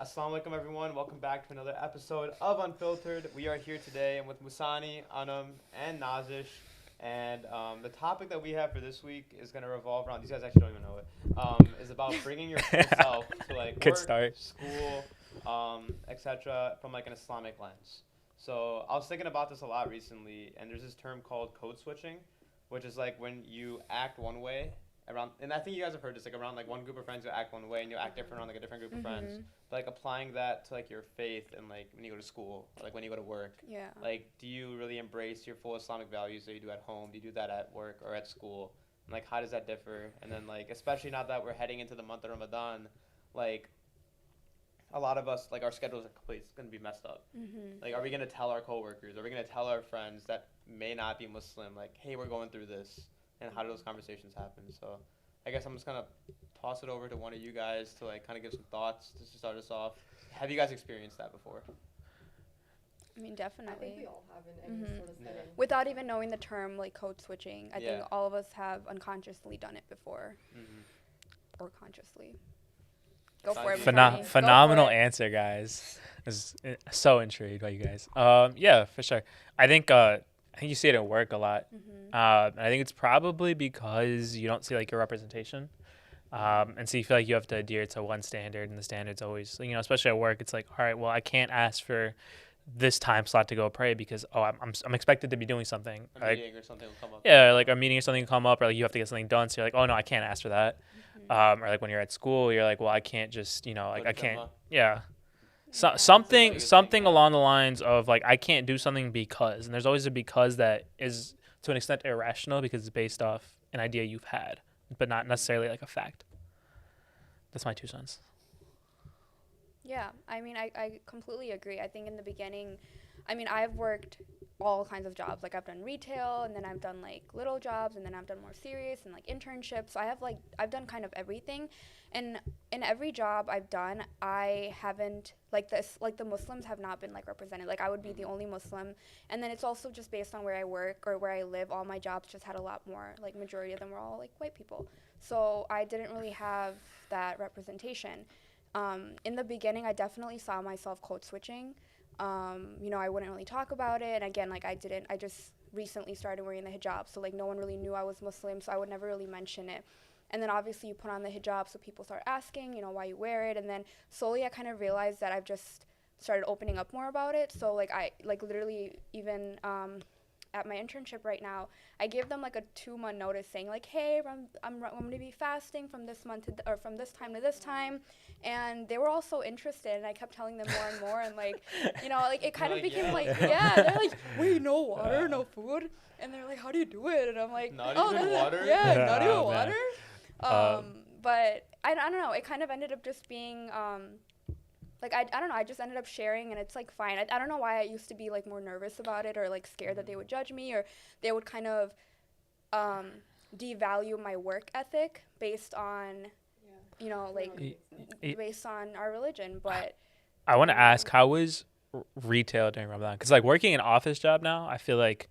Assalamu alaikum, everyone. Welcome back to another episode of Unfiltered. We are here today and with Musani, Anam, and Nazish. And the topic that we have for this week is going to revolve around, these guys actually don't even know it, is about bringing your full self to like Good work, start. school, etc. from like an Islamic lens. So I was thinking about this a lot recently, and there's this term called code switching, which is like when you act one way around, and I think you guys have heard this, like around like one group of friends you act one way and you act different around like a different group of friends. But like applying that to like your faith and like when you go to school, or, like when you go to work. Yeah. Like, do you really embrace your full Islamic values that you do at home? Do you do that at work or at school? And like, how does that differ? And then like, especially now that we're heading into the month of Ramadan, like, a lot of us, like, our schedules are complete. It's gonna be messed up. Like, are we gonna tell our coworkers? Are we gonna tell our friends that may not be Muslim, like, hey, we're going through this? And how do those conversations happen? So, I guess I'm just gonna toss it over to one of you guys to like kind of give some thoughts just to start us off. Have you guys experienced that before? I mean, I definitely. think we all have in any sort of Yeah. setting. Without even knowing the term like code switching, I think Yeah. all of us have unconsciously done it before Mm-hmm. or consciously. Go Sounds for it. good. Musani. Go Phenomenal for it. answer, guys. I was so intrigued by you guys. Yeah, for sure. I think you see it at work a lot. And I think it's probably because you don't see like your representation. And so you feel like you have to adhere to one standard, and the standard's always, especially at work, it's like, all right, well, I can't ask for this time slot to go pray because I'm expected to be doing something. A Like, meeting or something will come up. yeah, like a meeting or something will come up, or like you have to get something done. So you're like, oh no, I can't ask for that. Or like when you're at school, you're like, well, I can't just, like Go I to can't. Jumma. Yeah. Yeah. Something Biggest something thing, yeah. along the lines of like I can't do something because, and there's always a because that is to an extent irrational because it's based off an idea you've had, but not necessarily like a fact. That's my 2 cents. Yeah, I mean, I completely agree. I think in the beginning, I mean, I've worked all kinds of jobs. Like, I've done retail, and then I've done, like, little jobs, and then I've done more serious and, like, internships. So I've done kind of everything. And in every job I've done, I haven't, the Muslims have not been, like, represented. Like, I would be the only Muslim. And then it's also just based on where I work or where I live. All my jobs just had a lot more, like, majority of them were all, like, white people. So I didn't really have that representation. In the beginning, I definitely saw myself code switching. I wouldn't really talk about it. And again, like, I just recently started wearing the hijab. So, like, no one really knew I was Muslim, so I would never really mention it. And then obviously you put on the hijab, so people start asking, why you wear it. And then slowly I kind of realized that I've just started opening up more about it. So, like, I, like, literally even, at my internship right now, I gave them like a 2-month notice saying like, hey, I'm going to be fasting from this month or from this time to this time, and they were all so interested, and I kept telling them more and more, and like, like it kind They're of like, became yeah, like, let's go. yeah, they're like, wait, no water, no food, and they're like, how do you do it? And I'm like, Not oh, even water? yeah, Yeah, not even oh, man. water. But I don't know, it kind of ended up just being like, I don't know, I just ended up sharing, and it's, like, fine. I don't know why I used to be, like, more nervous about it or, like, scared that they would judge me or they would kind of devalue my work ethic based on, Y- y- based on our religion. But I want to ask, how was retail during Ramadan? Because like working an office job now, I feel like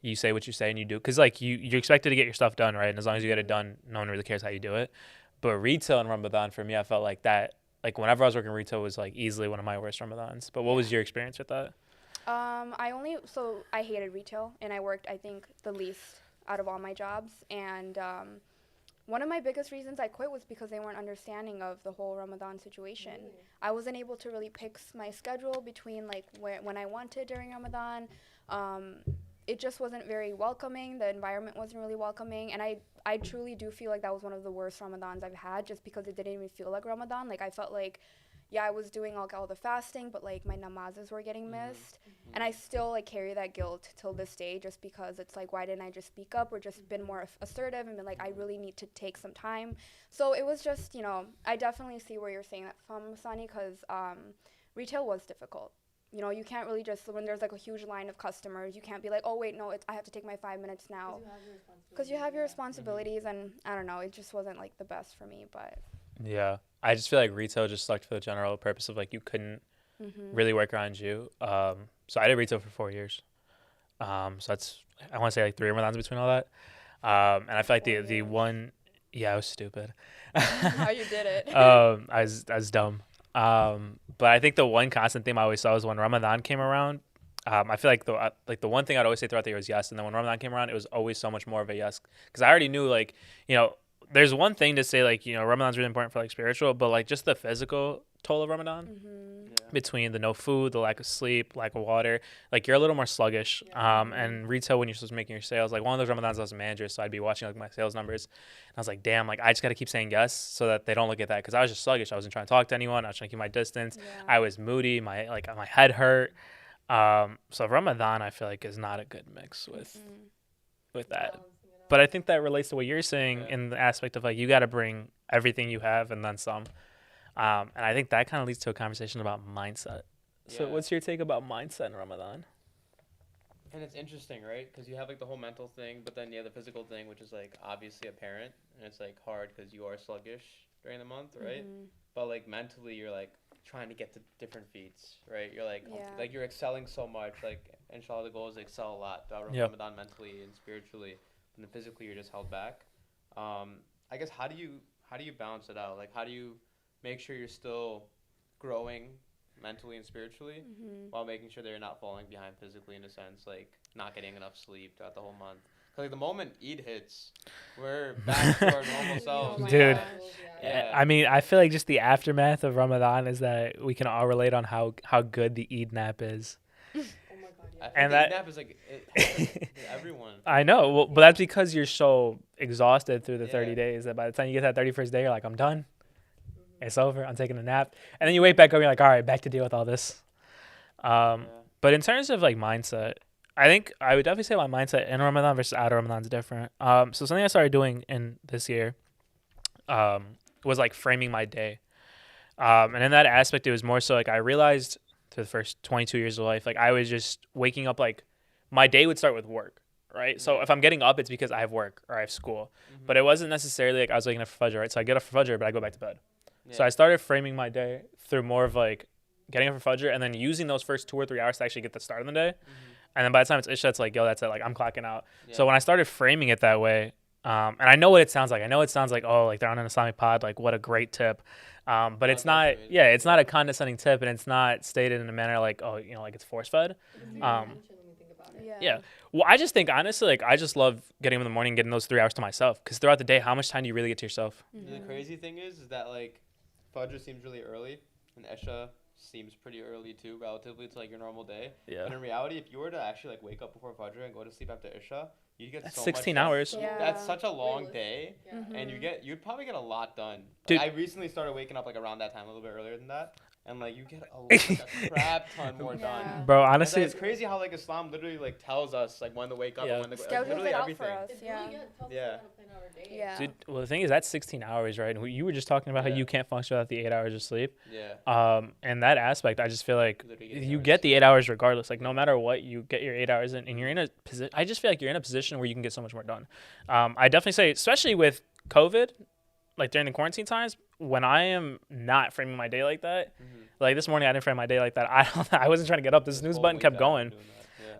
you say what you say and you do. Because like you're expected to get your stuff done, right? And as long as you get it done, no one really cares how you do it. But retail in Ramadan, for me, I felt like that. Like whenever I was working retail was like easily one of my worst Ramadans. But what was your experience with that? I hated retail, and I worked, I think, the least out of all my jobs. And one of my biggest reasons I quit was because they weren't understanding of the whole Ramadan situation. I wasn't able to really pick my schedule between like when I wanted during Ramadan. It just wasn't very welcoming. The environment wasn't really welcoming, and I truly do feel like that was one of the worst Ramadans I've had, just because it didn't even feel like Ramadan. Like, I felt like, yeah, I was doing all the fasting, but like my namazes were getting missed, and I still like carry that guilt till this day, just because it's like, why didn't I just speak up or just been more assertive and been like, I really need to take some time. So it was just, I definitely see where you're saying that from, Sani, because retail was difficult. You can't really just, when there's like a huge line of customers, you can't be like, oh wait, no, I have to take my 5 minutes now, because you have your responsibilities. And I don't know, it just wasn't like the best for me. But Yeah, I just feel like retail just sucked for the general purpose of like you couldn't really work around you. So I did retail for 4 years. So that's, I want to say like 3 Ramadans between all that. And I feel like the one, yeah, I was stupid. how you did it. I was dumb. But I think the one constant theme I always saw was when Ramadan came around. I feel like the one thing I'd always say throughout the year was yes, and then when Ramadan came around, it was always so much more of a yes, because I already knew, like, there's one thing to say, like, Ramadan's really important for like spiritual, but like just the physical toll of Ramadan, between the no food, the lack of sleep, lack of water, like you're a little more sluggish. And retail, when you're supposed to be making your sales, like one of those Ramadans I was a manager, so I'd be watching like my sales numbers, and I was like, damn, like I just got to keep saying yes so that they don't look at that, because I was just sluggish. I wasn't trying to talk to anyone. I was trying to keep my distance. I was moody. My head hurt. So Ramadan, I feel like, is not a good mix with that. But I think that relates to what you're saying in the aspect of like you got to bring everything you have and then some. And I think that kind of leads to a conversation about mindset. So what's your take about mindset in Ramadan? And it's interesting, right? Because you have like the whole mental thing, but then you have the physical thing, which is like obviously apparent, and it's like hard because you are sluggish during the month, right? But like mentally, you're like trying to get to different feats, right? You're like like you're excelling so much. Like inshallah, the goal is to excel a lot throughout Ramadan, mentally and spiritually, and then physically you're just held back. I guess how do you balance it out? Like how do you make sure you're still growing mentally and spiritually while making sure that you're not falling behind physically, in a sense, like not getting enough sleep throughout the whole month? Because like the moment Eid hits, we're back to our normal selves. Dude. Yeah. I mean, I feel like just the aftermath of Ramadan is that we can all relate on how good the Eid nap is. And that nap is like it everyone. I know, well, but that's because you're so exhausted through the 30 days that by the time you get that 31st day, you're like, I'm done. It's over. I'm taking a nap. And then you wake back up and you're like, all right, back to deal with all this. But in terms of like mindset, I think I would definitely say my mindset in Ramadan versus out of Ramadan is different. So something I started doing in this year was like framing my day. And in that aspect, it was more so like I realized through the first 22 years of life, like I was just waking up, like my day would start with work, right? So if I'm getting up, it's because I have work or I have school. But it wasn't necessarily like I was waking up for Fajr, right? So I get up for Fajr, but I go back to bed. So I started framing my day through more of like getting up for Fajr and then using those first 2 or 3 hours to actually get the start of the day. And then by the time it's Isha, it's like, yo, that's it. Like I'm clocking out. So when I started framing it that way, and I know what it sounds like. I know it sounds like, oh, like they're on an Islamic pod. Like what a great tip. But it's not, it's not a condescending tip, and it's not stated in a manner like, oh, like it's force fed. Well, I just think honestly, like I just love getting up in the morning, getting those 3 hours to myself. Because throughout the day, how much time do you really get to yourself? The crazy thing is that like Fajr seems really early, and Isha seems pretty early too, relatively to like your normal day. But in reality, if you were to actually like wake up before Fajr and go to sleep after Isha, you get that's so 16 much hours. That's such a long day, and you'd probably get a lot done. Dude. Like, I recently started waking up like around that time, a little bit earlier than that, and like you get a crap ton more done. Bro, And honestly, it's crazy how like Islam literally like tells us like when to wake up and when to schedules literally it out everything. for us. dude, well, the thing is, that's 16 hours, right? And you were just talking about how you can't function without the 8 hours of sleep. And that aspect, I just feel like you get the 8 hours regardless. Like no matter what, you get your 8 hours in, and you're in a position. I just feel like you're in a position where you can get so much more done. I definitely say, especially with COVID, like during the quarantine times, when I am not framing my day like that, like this morning I didn't frame my day like that. I wasn't trying to get up. The snooze button kept going.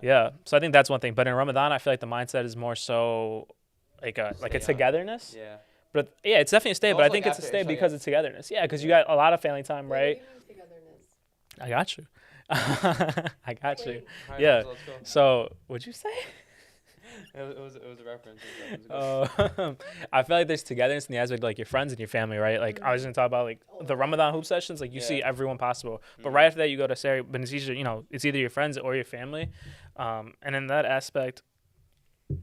So I think that's one thing. But in Ramadan, I feel like the mindset is more so like a togetherness. But yeah, it's definitely a stay. But I think it's a stay because it's togetherness. Yeah, because you got a lot of family time, right? I got you. I got you. Yeah. So what'd you say? It was a reference. I feel like there's togetherness in the aspect of like your friends and your family, right? Like I was gonna talk about like the Ramadan hoop sessions. Like you see everyone possible, but right after that you go to Sari, but it's usually, it's either your friends or your family. And in that aspect,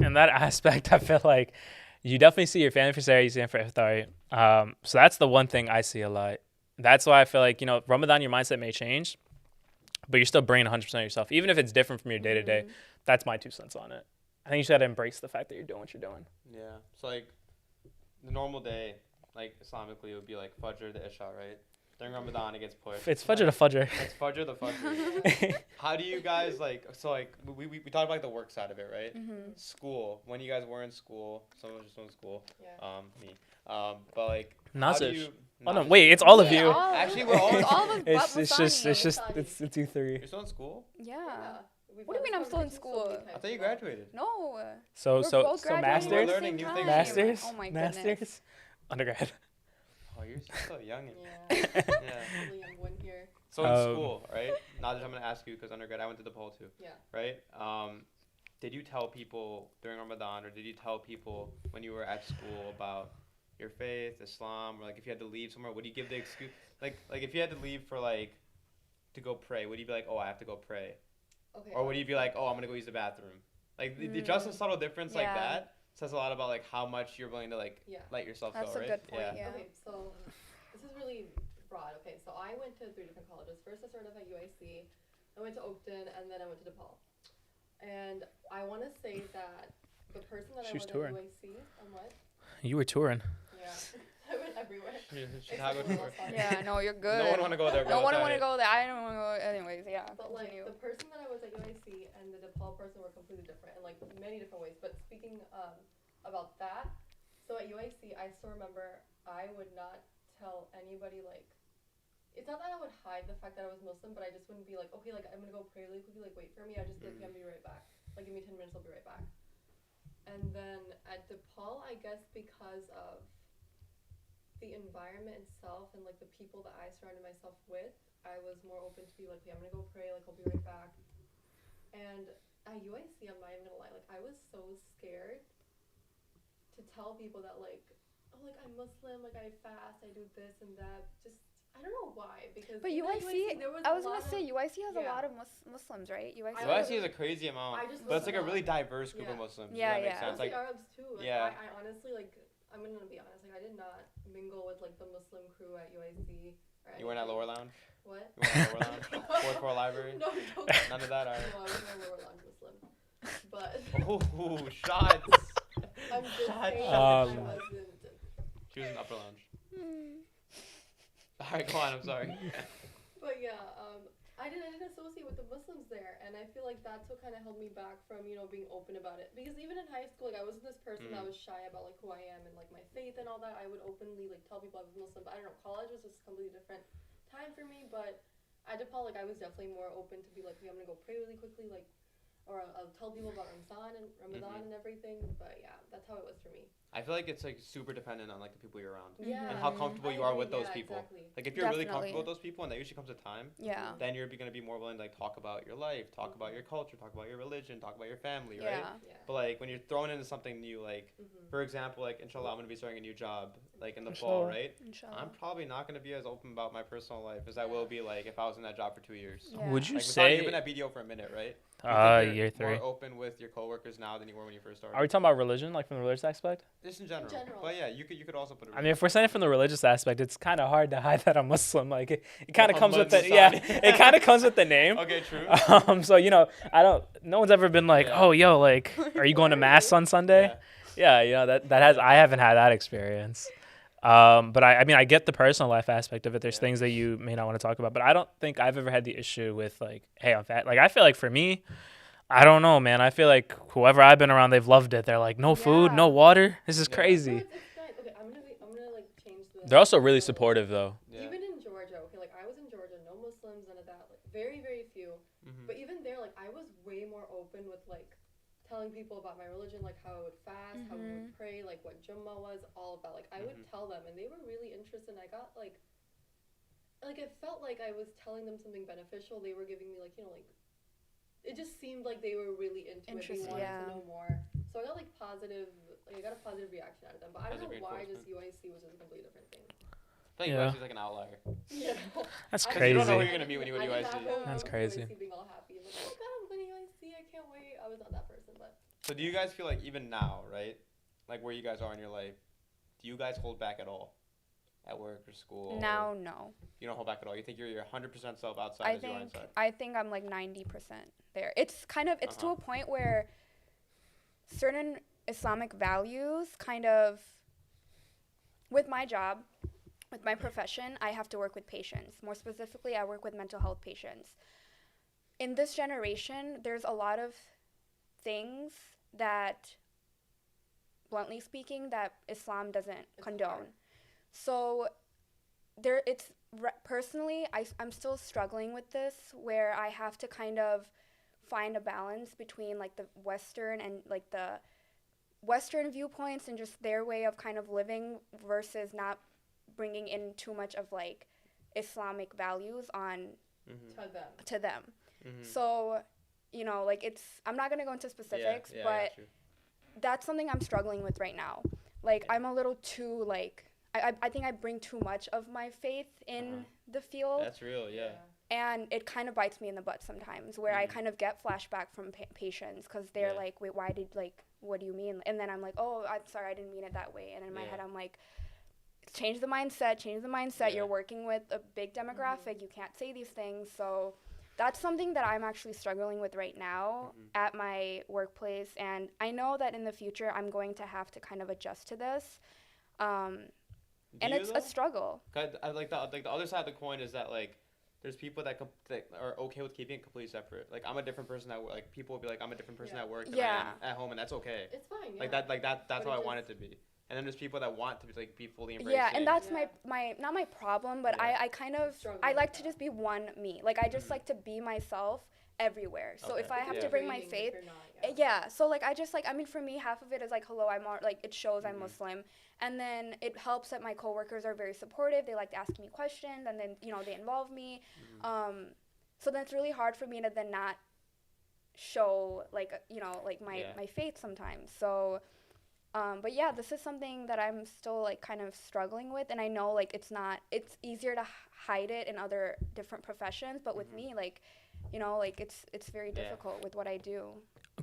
I feel like you definitely see your family for Sari, you see them for Iftari. So that's the one thing I see a lot. That's why I feel like, Ramadan, your mindset may change, but you're still bringing 100% of yourself, even if it's different from your day to day. That's my 2 cents on it. I think you should have to embrace the fact that you're doing what you're doing. Yeah. So like the normal day, like Islamically, it would be like Fajr to Isha, right? During Ramadan, it gets pushed. It's Fajr to Fajr. It's Fajr to Fajr. How do you guys we talked about the work side of it, right? School. When you guys were in school, some of us are still in school. Me. But like, Nazish. Oh no! Wait, it's all of you. Actually, we're all. It's just you three. You're still in school? Yeah. What do you mean I'm still in school? I thought you graduated. No. So masters? masters? Learning new things. Masters? Oh my masters? goodness. Undergrad. Oh, you're so young. Yeah. Really young one here. So in school, right? Now that I'm gonna ask you, because undergrad I went to DePaul too. Yeah. Right? Did you tell people during Ramadan, or did you tell people when you were at school about your faith, Islam, or like if you had to leave somewhere, would you give the excuse, like if you had to leave for like to go pray, would you be like, oh, I have to go pray, Okay. or would you be like, oh, I'm gonna go use the bathroom? Like just a subtle difference like Yeah. that says a lot about like how much you're willing to like Yeah. let yourself That's go, a right? good point. Yeah. Okay, so this is really broad. Okay, so I went to 3 different colleges. First, I started off at UIC. I went to Oakton, and then I went to DePaul. And I want to say that the person that She was I touring. went at UIC, I'm what? You were touring. Yeah, I went everywhere. Chicago Except for tour. Los Angeles. Yeah, no, you're good. No one want to go there, bro. No one It's want to alright. go there. I don't want to go. Anyways, yeah. But like continue. the person that I was at UIC and the DePaul person were completely different in like many different ways. But speaking about that, so at UIC, I still remember I would not tell anybody like. It's not that I would hide the fact that I was Muslim, but I just wouldn't be like, okay, like I'm gonna go pray really quickly, like wait for me. I'd just be like, yeah, I'm gonna be right back. Like give me 10 minutes, I'll be right back. And then at DePaul, I guess because of the environment itself and like the people that I surrounded myself with, I was more open to be like, okay, I'm gonna go pray, like I'll be right back. And at UIC, I'm not even gonna lie, like I was so scared to tell people that like, oh, like I'm Muslim, like I fast, I do this and that. Just I don't know why, because But even at UIC, there was I a was lot gonna say of, UIC has a yeah. lot of Muslims, right? UIC. UIC is a crazy amount, I just but it's like a wasn't really diverse group of Yeah. Muslims. Yeah, if that makes yeah. sense. mostly Like, Arabs too. Like, yeah. I honestly like I'm gonna be honest, like I did not mingle with like the Muslim crew at UIC. Or you weren't at anything. Lower Lounge? What? You weren't at Lower Lounge? Fourth floor library? No, None of that, alright. No, I was not Lower Lounge Muslim. But Ooh, shots. I'm just Shots. saying Um, I wasn't. She was in upper lounge. Alright, go on, I'm sorry. But yeah, I didn't associate with the Muslims there, and I feel like that's what kind of held me back from being open about it. Because even in high school, like I wasn't this person that was shy about like who I am and like my faith and all that. I would openly like tell people I was Muslim, but I don't know. College was just a completely different time for me. But at DePaul, like I was definitely more open to be like, okay, I'm gonna go pray really quickly, like, or I'll tell people about Ramadan and everything. But yeah, that's how it was for me. I feel like it's like super dependent on like the people you're around. Yeah. And how comfortable I you are agree, with those yeah, people. Exactly. Like if you're really Definitely. comfortable with those people and that usually comes with time, Yeah. then you're gonna be more willing to like talk about your life, talk about your culture, talk about your religion, talk about your family, right? Yeah. Yeah. But like when you're thrown into something new, like Mhm. for example, like inshallah I'm gonna be starting a new job like in the fall, Inshallah. right? Inshallah. I'm probably not gonna be as open about my personal life as I will be like if I was in that job for 2 years. Yeah. Would you Like Masani, say? you've been at BDO for a minute, right? You think you're Year 3. More open with your coworkers now than you were when you first started. Are we talking about religion, like from the religious aspect? Just in general. general. But yeah, you could also put it. I mean, if we're saying it from the religious aspect, it's kind of hard to hide that I'm Muslim. Like it kind of comes with Muhammad the yeah, Masani. it kind of comes with the name. Okay, true. So I don't. No one's ever been like, Yeah. oh, yo, like, are you going to mass on Sunday? Yeah, that has. I haven't had that experience. But I mean, I get the personal life aspect of it. There's Yeah. things that you may not want to talk about, but I don't think I've ever had the issue with like, hey, I'm fat. Like, I feel like for me, I don't know, man. I feel like whoever I've been around, they've loved it. They're like, no food, no Yeah. water. This is Yeah. No, crazy. it's nice. Okay, I'm gonna like change the. They're also really supportive, though. Yeah. Even in Georgia, okay, like I was in Georgia, no Muslims, none of that, like very, very few. Mhm. But even there, like I was way more open with like telling people about my religion, like how I would fast, how we would pray, like what Jummah was, all of that. Like I would Mhm. tell them, and they were really interested. And I got like it felt like I was telling them something beneficial. They were giving me like like it just seemed like they were really into it. They Interested, wanted yeah. to know more. So I got like positive, like I got a positive reaction out of them. But I don't Positive know why reinforcement. just UIC was just a completely different thing. I think Yeah. UIC is like an outlier. Yeah. That's I Because you don't know who crazy. you're gonna meet when you go to I did not UIC. go when I That's went to crazy. UIC being all happy. I'm like, oh my god, I'm going to UIC. I can't wait. I was not that person, but So do you guys feel like even now, right? Like where you guys are in your life, do you guys hold back at all? At work or school? Now, or no. you don't hold back at all. You think you're your 100% self outside as you are inside. I think I'm like 90% there. It's kind of to Uh-huh. a point where certain Islamic values kind of with my job, with my profession, I have to work with patients. More specifically, I work with mental health patients. In this generation, there's a lot of things that, bluntly speaking, that Islam doesn't condone. hard. So personally, I'm still struggling with this, where I have to kind of find a balance between like the Western and like the Western viewpoints and just their way of kind of living versus not bringing in too much of like Islamic values on to them. to them. Mm-hmm. So, you know, like I'm not going to go into specifics, I but got you. that's something I'm struggling with right now. Like, I'm a little too, like, I think I bring too much of my faith in the field. That's real, yeah. And it kind of bites me in the butt sometimes, where I kind of get flashback from patients because they're like, wait, why did, like, what do you mean? And then I'm like, oh, I'm sorry, I didn't mean it that way. And in my head, I'm like, change the mindset. You're working with a big demographic. You can't say these things. So that's something that I'm actually struggling with right now at my workplace. And I know that in the future, I'm going to have to kind of adjust to this. And it's a struggle. I like the other side of the coin is that, like, there's people that are okay with keeping it completely separate. Like, I'm a different person at work. Like, people will be like, I'm a different person at work than I am at home, and that's okay. It's fine. Yeah. That's how I want it to be. And then there's people that want to be fully embraced. Yeah, and that's my not my problem, but I kind of I like to just be one me. Like, I just like to be myself everywhere. So if I have to bring my faith, so like I just like, I mean, for me, half of it is like, hello, like it shows I'm Muslim, and then it helps that my coworkers are very supportive. They like to ask me questions, and then, you know, they involve me. So then it's really hard for me to then not show, like, you know, like my faith sometimes. So but yeah, this is something that I'm still, like, kind of struggling with, and I know, like, it's easier to hide it in other different professions, but with me, like, you know, like, it's very difficult with what I do.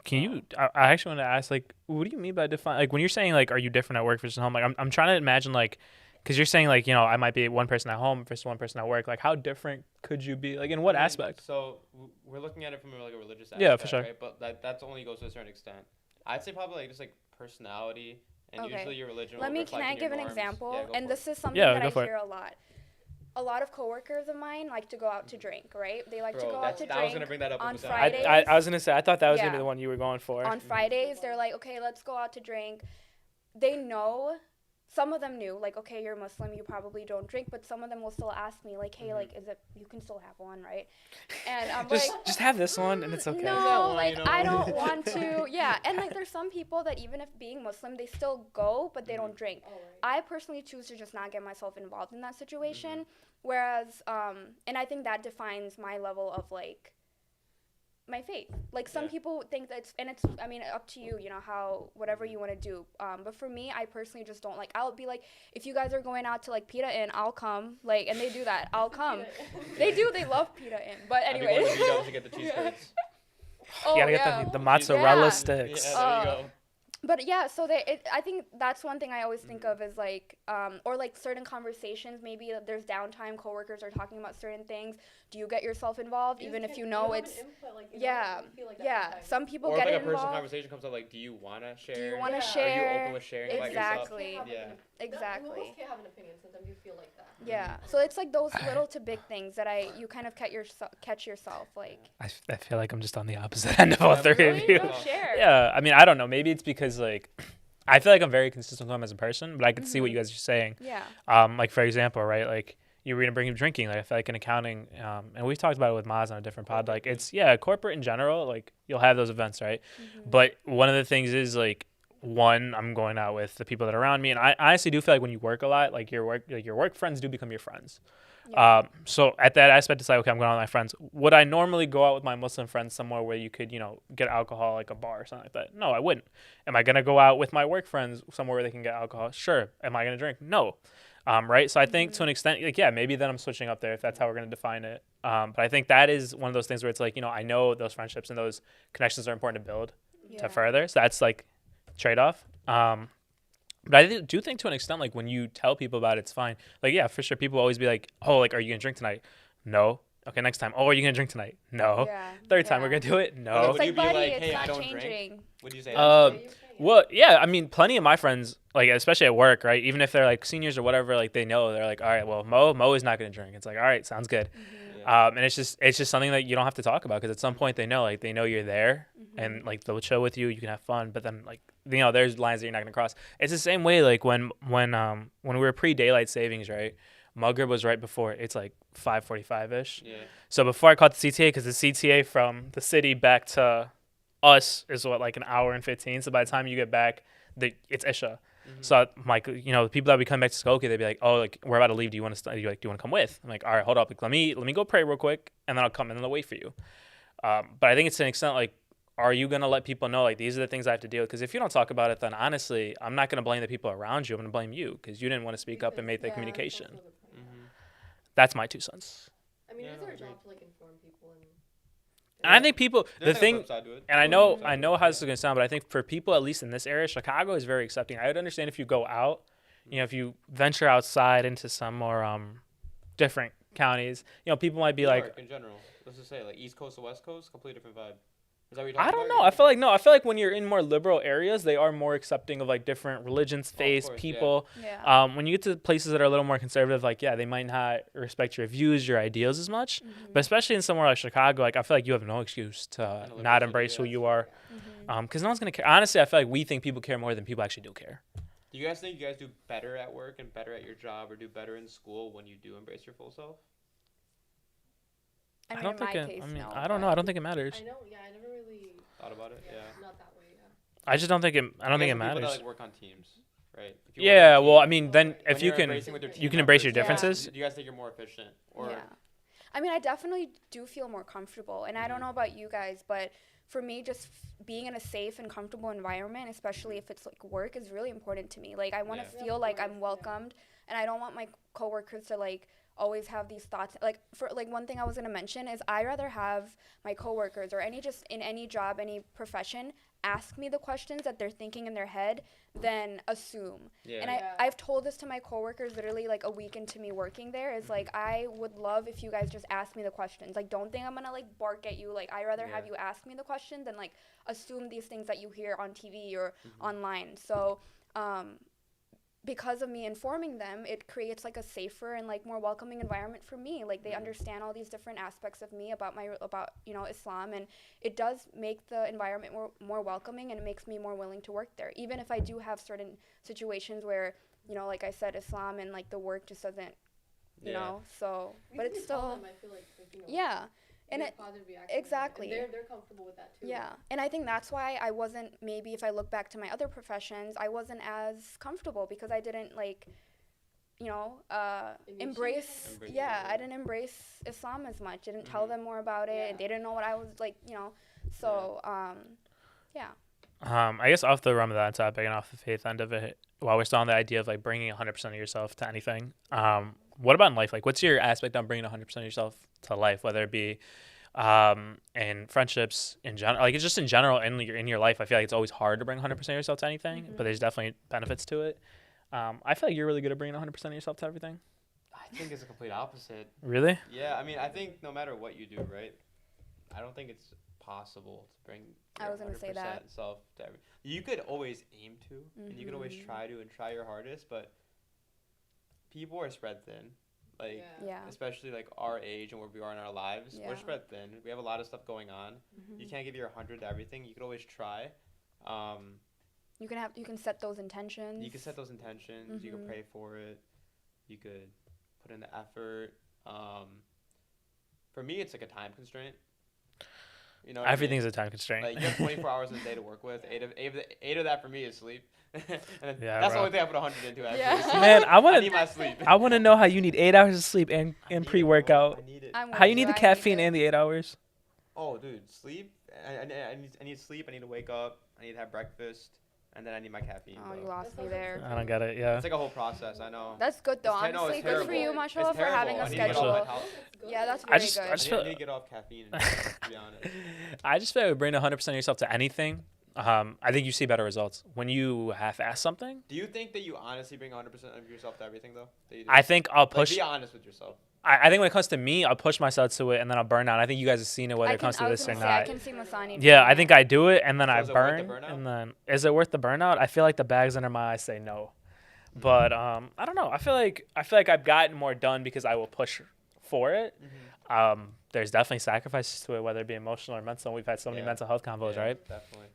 Can you? I actually want to ask, like, what do you mean by define? Like, when you're saying, like, are you different at work versus home? Like, I'm trying to imagine, like, because you're saying, like, you know, I might be one person at home versus one person at work. Like, how different could you be? Like, in what aspect? So we're looking at it from like a religious aspect. Yeah, for sure. Right? But that's only goes to a certain extent. I'd say probably like just like personality, and usually your religion. Can I give an example? Yeah, and this is something that I hear a lot. A lot of coworkers of mine like to go out to drink, right? They like to go out to drink. I was gonna bring that up on Fridays. I was gonna say, I thought that was gonna be the one you were going for. On Fridays, they're like, okay, let's go out to drink. They know. Some of them knew, like, okay, you're Muslim, you probably don't drink, but some of them will still ask me, like, hey, like, you can still have one, right? And I'm just have this one, and it's okay. No, like, I don't want to. Yeah, and like, there's some people that even if being Muslim, they still go, but they don't drink. I personally choose to just not get myself involved in that situation, whereas, and I think that defines my level of, like, my faith. Like, some people think that's, and it's, I mean, up to you, you know, whatever you want to do. But for me, I personally just don't, like, I'll be like, if you guys are going out to, like, Pita Inn, I'll come. Like, and they do that. I'll come. They do. Pita Inn. But anyway. I think one of to get the cheese curds. You gotta get the mozzarella sticks. Yeah, there you go. But yeah, so I think that's one thing I always think of is like, or like certain conversations, maybe there's downtime, coworkers are talking about certain things. Do you get yourself involved, even if you know it's, some people get involved. Or like a personal conversation comes up, like, do you want to share? Do you want to share? share? Are you open with sharing about yourself? Exactly. We almost can't have an opinion, sometimes you feel like that. Yeah, so it's like those little to big things that you kind of catch yourself, like. I feel like I'm just on the opposite end of all three of you. Share. Yeah, I mean, I don't know. Maybe it's because, like, I feel like I'm very consistent with him as a person, but I can see what you guys are saying. Yeah. Like, for example, right, like, you were going to bring up drinking. Like, I feel like in accounting, and we've talked about it with Maz on a different pod, like, it's, corporate in general, like, you'll have those events, right? But one of the things is, like, one, I'm going out with the people that are around me, and I honestly do feel like when you work a lot, like, your work friends do become your friends. Yeah. So at that aspect, it's like, okay, I'm going out with my friends. Would I normally go out with my Muslim friends somewhere where you could, get alcohol, like a bar or something like that? No, I wouldn't. Am I going to go out with my work friends somewhere where they can get alcohol? Sure. Am I going to drink? No. Right? So I think to an extent, like, maybe then I'm switching up there if that's how we're going to define it. But I think that is one of those things where it's like, I know those friendships and those connections are important to build to further. So that's like trade-off. But I do think to an extent, like, when you tell people about it, it's fine. Like, yeah, for sure, people always be like, oh, like, are you going to drink tonight? No. Okay, next time. Oh, are you going to drink tonight? No. Yeah. Third time, we're going to do it? No. It's like, buddy, hey, it's I not don't changing. Drink? Would you say that? Well, yeah, I mean, plenty of my friends, like, especially at work, right, even if they're, like, seniors or whatever, like, they know, they're like, all right, well, Mo is not going to drink. It's like, all right, sounds good. And it's just something that you don't have to talk about, because at some point they know you're there, and, like, they'll chill with you, you can have fun, but then, like, there's lines that you're not going to cross. It's the same way, like, when we were pre-daylight savings, right, Maghrib was right before, it's like 5:45-ish. Yeah. So before I caught the CTA, because the CTA from the city back to us is like an hour and 15. So by the time you get back, it's Isha. So I'm like, the people that we come back to Skokie, they'd be like, oh, like we're about to leave. Do you want to? Do you want to come with? I'm like, all right, hold up. Like, let me go pray real quick, and then I'll come and then I'll wait for you. But I think it's to an extent like, are you gonna let people know like these are the things I have to deal with? Because if you don't talk about it, then honestly, I'm not gonna blame the people around you. I'm gonna blame you because you didn't want to speak up and make that Yeah, communication. that's also a good point, yeah. That's my 2 cents. I mean, Yeah, it's no, I our agree. job to like inform people and. And I think people, There's the like a thing, flip side to it. and I know how this is Yeah. gonna sound, but I think for people, at least in this area, Chicago is very accepting. I would understand if you go out, if you venture outside into some more different counties, people might be New like, York in general. Let's just say like East Coast to West Coast, completely different vibe. Is that what you're I talking don't about? know. I feel like when you're in more liberal areas, they are more accepting of like different religions, faiths, course, yeah. people. Yeah. When you get to places that are a little more conservative, like they might not respect your views, your ideals as much. But especially in somewhere like Chicago, like I feel like you have no excuse to In a liberal not city, embrace who yeah. you are. Mm-hmm. Because no one's gonna care. Honestly, I feel like we think people care more than people actually do care. Do you guys think you guys do better at work and better at your job or do better in school when you do embrace your full self? I mean, don't in think my it. case, I mean, no, I don't know. but- I don't think it matters. I know, yeah, I never really. Thought about it? Yeah. Not that way, yeah. I just don't think it. I don't think You it guys are people matters. that, like, work on teams, right? If you work on Yeah. a Well, I team, mean, then when if you you're can, embracing with your you team can embrace your members, differences. Do you guys think you're more efficient? Or Yeah. I mean, I definitely do feel more comfortable. And I don't know about you guys, but for me, just being in a safe and comfortable environment, especially if it's like work, is really important to me. Like, I want to Yeah. feel Of like course, I'm yeah. welcomed, and I don't want my coworkers to like always have these thoughts. Like, for like one thing I was gonna mention is I rather have my coworkers or just in any job, any profession, ask me the questions that they're thinking in their head than assume. yeah. And Yeah. I've told this to my coworkers literally like a week into me working there is like, I would love if you guys just ask me the questions. Like, don't think I'm gonna like bark at you. Like, I rather have Yeah. you ask me the question than like assume these things that you hear on TV or online. So because of me informing them, it creates like a safer and like more welcoming environment for me. Like, they understand all these different aspects of me about Islam, and it does make the environment more welcoming, and it makes me more willing to work there, even if I do have certain situations where, like I said, Islam and like the work just doesn't, you Yeah. know. So, You but can it's tell still them, I feel like yeah. And get it positive reaction. exactly. And they're comfortable with that too. yeah, and I think that's why I wasn't, maybe if I look back to my other professions, I wasn't as comfortable because I didn't like, Initiate embrace, Embrace it, yeah, I yeah. didn't embrace Islam as much. Didn't tell Mhm. them more about it, Yeah. and they didn't know what I was like, So, yeah. I guess off the Ramadan topic and off the faith end of it, while we're still on the idea of like bringing 100% of yourself to anything, what about in life? Like, what's your aspect on bringing 100% of yourself to life, whether it be in friendships in general, like it's just in general in your life? I feel like it's always hard to bring 100% of yourself to anything, but there's definitely benefits to it. I feel like you're really good at bringing 100% of yourself to everything. I think it's the complete opposite. Really? Yeah, I mean, I think no matter what you do, right? I don't think it's possible to bring I your was gonna say 100% that. self to every. You could always aim to, and you could always Mhm. try to and try your hardest, but people are spread thin. Like, Yeah. Yeah. especially like our age and where we are in our lives, Yeah. we're spread thin. We have a lot of stuff going on. You can't give your 100 to everything. You could always try. You can set those intentions. You can set those intentions. You can pray for it. You could put in the effort. For me, it's like a time constraint. You know, what I mean? Everything's a time constraint. Like, you have 24 hours in a day to work with. Eight of that for me is sleep. And Yeah, that's the bro. only thing I put 100 into. Actually. Yeah. Sleep. Man, I I want need to my sleep. I want to know how you need 8 hours of sleep and I need it, bro. pre-workout. I need it. I'm How with you need the I caffeine it. and the 8 hours? Oh, dude, sleep. I need sleep. I need to wake up. I need to have breakfast, and then I need my caffeine. Oh, bro. you lost me That sounds there. I don't get it. Yeah. It's like a whole process. I know. That's good though. It's Honestly, it's good for terrible. you, It's mashallah, for having a terrible. I need to get off schedule. my house. Yeah, that's I very just- good. I just I feel- need to get off caffeine. To be honest. I just feel like bringing 100% of yourself to anything. I think you see better results when you half-ass something. Do you think that you honestly bring 100% of yourself to everything, though? That you do? I think I'll Like, push. be honest with yourself. I think when it comes to me, I'll push myself to it and then I'll burn out. I think you guys have seen it whether I it comes to was this or gonna say, I not. can see Masani. Yeah, doing I think that. I do it and then So I is it worth the burn. burnout? And then is it worth the burnout? I feel like the bags under my eyes say no. But I don't know. I feel like I've gotten more done because I will push for it. There's definitely sacrifices to it, whether it be emotional or mental. We've had so many Yeah. mental health combos, Yeah, right? Definitely.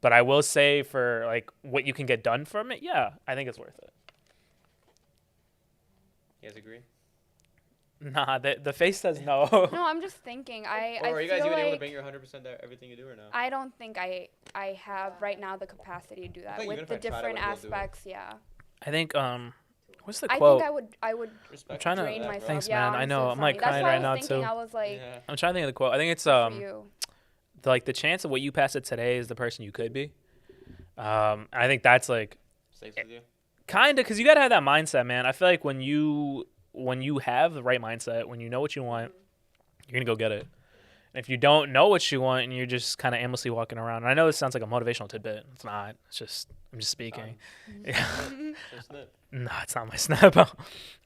But I will say for like what you can get done from it, yeah, I think it's worth it. You guys agree? Nah, the face says no. No, I'm just thinking. I Or are you guys feel even able to like bring your 100% to everything you do or no? I don't think I have right now the capacity to do that think even with if the I tried, I different wouldn't be able to do it. aspects. Yeah, I think what's the I quote? think I would Respect trying to- drain that, bro. myself. Thanks, yeah, man. I know, honestly, I'm, like, Sonny. That's crying why right I was now, thinking. too. I was like, Yeah. I'm trying to think of the quote. I think it's good for you. like the chance of what you pass it today is the person you could be. I think that's like Stays with you. kind of because you gotta have that mindset, man. I feel like when you have the right mindset, when you know what you want, you're gonna go get it. And if you don't know what you want and you're just kind of aimlessly walking around, and I know this sounds like a motivational tidbit. It's not. It's just I'm just speaking. Yeah. So snip. No, it's not my snap.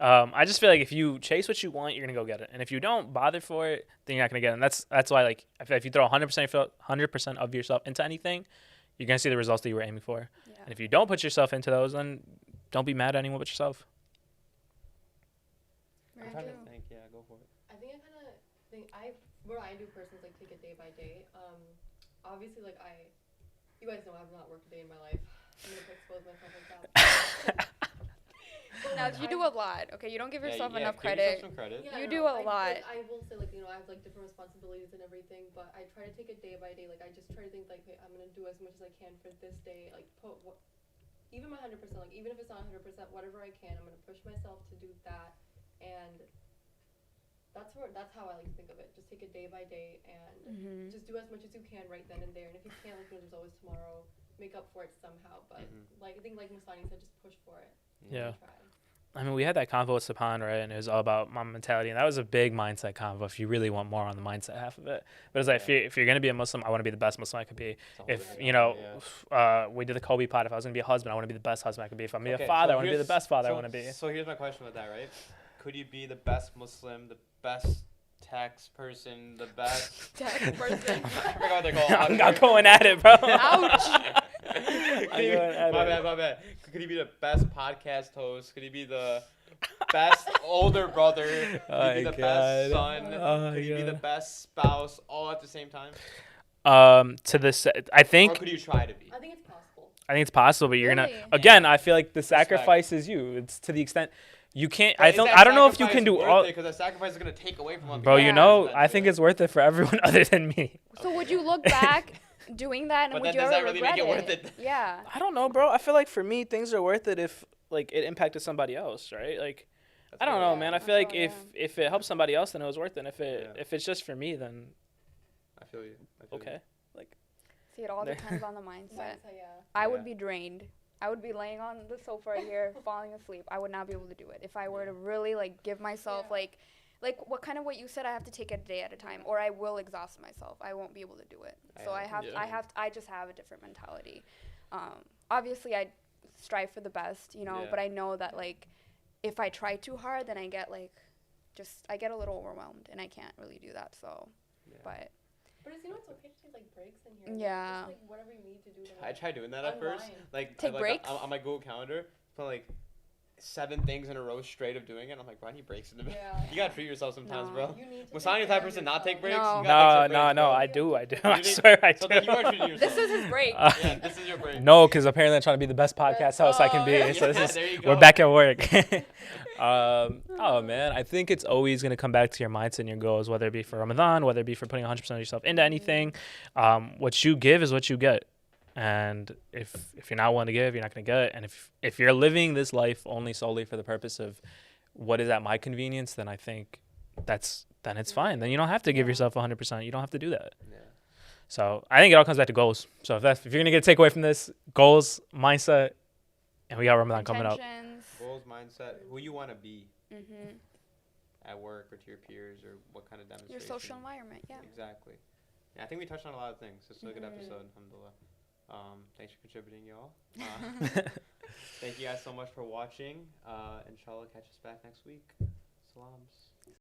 I just feel like if you chase what you want, you're gonna go get it. And if you don't bother for it, then you're not gonna get it. And that's why like if you throw 100% of yourself into anything, you're gonna see the results that you were aiming for. Yeah. And if you don't put yourself into those, then don't be mad at anyone but yourself. Very I'm trying true. to think. Yeah, go for it. I think I kind of think what I do personally is like take it day by day. Obviously like you guys know I've not worked a day in my life. I'm gonna expose myself like that. Now you do a lot. Okay, you don't give yourself yeah, enough give credit. yourself some credit. Yeah, You no, do a lot. I will say like I have like different responsibilities and everything, but I try to take it day by day. Like I just try to think like, hey, I'm gonna do as much as I can for this day. Like even my 100%. Like even if it's not 100%, whatever I can, I'm gonna push myself to do that. And that's how I like to think of it. Just take it day by day and just do as much as you can right then and there. And if you can't, like there's always tomorrow. Make up for it somehow. But like I think like Musani said, just push for it. Yeah. Try. I mean, we had that convo with Sapan, right? And it was all about mom mentality. And that was a big mindset convo if you really want more on the mindset half of it. But it's like, if you're going to be a Muslim, I want to be the best Muslim I could be. If, we did the Kobe pod. If I was going to be a husband, I want to be the best husband I could be. If I'm going to be a father, I want to be the best father I want to be. So here's my question with that, right? Could you be the best Muslim, the best tax person, the best Tech person. I forgot what they're called. I'm not going at it, bro. Ouch. My bad. Could he be the best podcast host? Could he be the best older brother? Could he be the best son? Could he be the best spouse all at the same time? To this, I think. Or could you try to be? I think it's possible. I think it's possible, but you're Really? gonna. Again, I feel like the sacrifice is you. It's to the extent you can't. But I is don't. that I don't know if you sacrifice can do worth all. it? Because that sacrifice is gonna take away from other Bro, people. you know, Yeah. I think it's worth it for everyone other than me. So would you look back doing that and But would then you does ever that really regret make it worth it? Yeah. I don't know, bro. I feel like for me, things are worth it if like it impacted somebody else, right? Like, That's I don't fair. know, man. I feel like if it helps somebody else, then it was worth it. And if it's just for me, then I feel you. okay. See, it all There. depends on the mindset. So, yeah. I would Yeah. be drained. I would be laying on the sofa right here, falling asleep. I would not be able to do it if I were to really like give myself like what you said. I have to take it a day at a time, or I will exhaust myself. I won't be able to do it. So I just have a different mentality. Obviously, I strive for the best, Yeah. but I know that like if I try too hard, then I get I get a little overwhelmed, and I can't really do that. So, Yeah. but. But it's it's okay to take like breaks in here. Yeah. Just, like whatever you need to do. To, I tried doing that at first. unwind. Like Take like, breaks? on my Google Calendar, put like 7 things in a row straight of doing it. I'm like, bro, I need breaks in the middle. Yeah. You gotta treat yourself sometimes, No. bro. You need to Was take Sonny the care type of of person not take yourself. breaks? No. You gotta take some breaks, No, bro. I do. You I did? swear I So do. then you are treating yourself. This is his break. Yeah, this is your break. No, because apparently I'm trying to be the best podcast host I can be. yeah, So this is, there you we're go. back at work. Oh man, I think it's always gonna come back to your mindset and your goals, whether it be for Ramadan, whether it be for putting 100% of yourself into anything. What you give is what you get, and if you're not willing to give, you're not gonna get it. And if you're living this life only solely for the purpose of what is at my convenience, then I think then it's fine. Then you don't have to give yourself 100%. You don't have to do that. Yeah. So I think it all comes back to goals. So if you're gonna get a takeaway from this, goals, mindset, and we got Ramadan coming up. Intentions. Goals, mindset, who you want to be Mhm. at work or to your peers, or what kind of Your demonstration. social environment. Yeah. Exactly. Yeah, I think we touched on a lot of things. It's a good Mhm. episode, alhamdulillah. Thanks for contributing, y'all. Thank you guys so much for watching. Inshallah, catch us back next week. Salams.